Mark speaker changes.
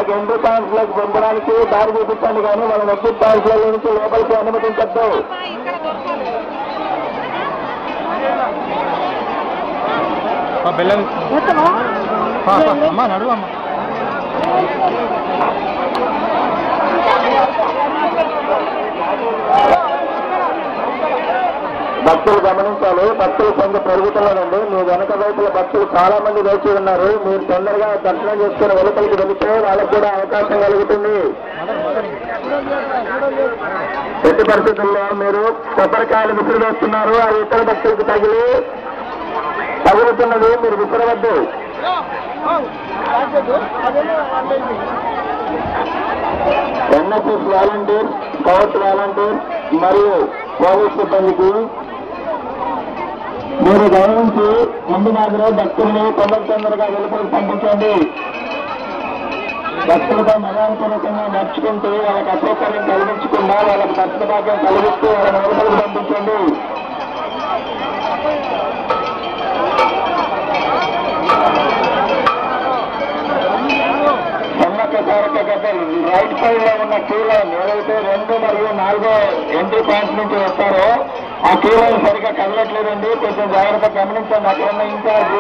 Speaker 1: Entry points లోకి పంపడానికి దారి చూపించండి, కానీ మనం ఎగ్జిట్ పాయింట్స్ లో నుంచి లోపలికి అనుమతించద్దు. భక్తులు గమనించాలి, భక్తుల సంఖ్య పెరుగుతున్నదండి. మీ వెనక వైపుల భక్తులు చాలా మంది వేచి ఉన్నారు. మీరు తొందరగా దర్శనం చేసుకుని వెలుపలికి వెళితే వాళ్ళకు కూడా అవకాశం కలుగుతుంది. ఎట్టి పరిస్థితుల్లో మీరు కొబ్బరికాయలు విసిరివేస్తున్నారు, అది ఇతర భక్తులకు తగులుతున్నది, మీరు విసిరవద్దు. ఎన్ఎస్ఎస్ వాలంటీర్, స్కౌట్ వాలంటీర్ మరియు పోలీస్ సిబ్బందికి మీరు గమనించి ముందు మాదిరి భక్తుల్ని తొందరగా వెలుపలికి పంపించండి. భక్తులతో మర్యాదపూర్వకంగా నడుచుకుంటూ వాళ్ళకి అసౌకర్యం కలిగించకుండా వాళ్ళకి దర్శన భాగ్యం కలిగిస్తూ వాళ్ళని వెలుపలికి పంపించండి. రైట్ సైడ్ లో ఉన్న క్యూ లైన్ ఏదైతే 2 మరియు 4 ఎంట్రీ పాయింట్స్ నుంచి వస్తారో ఆ క్యూ లైన్ సరిగ్గా కదలట్లేదండి. కొంచెం జాగ్రత్తగా గమనించండి. అక్కడ ఉన్న ఇన్ఛార్జ్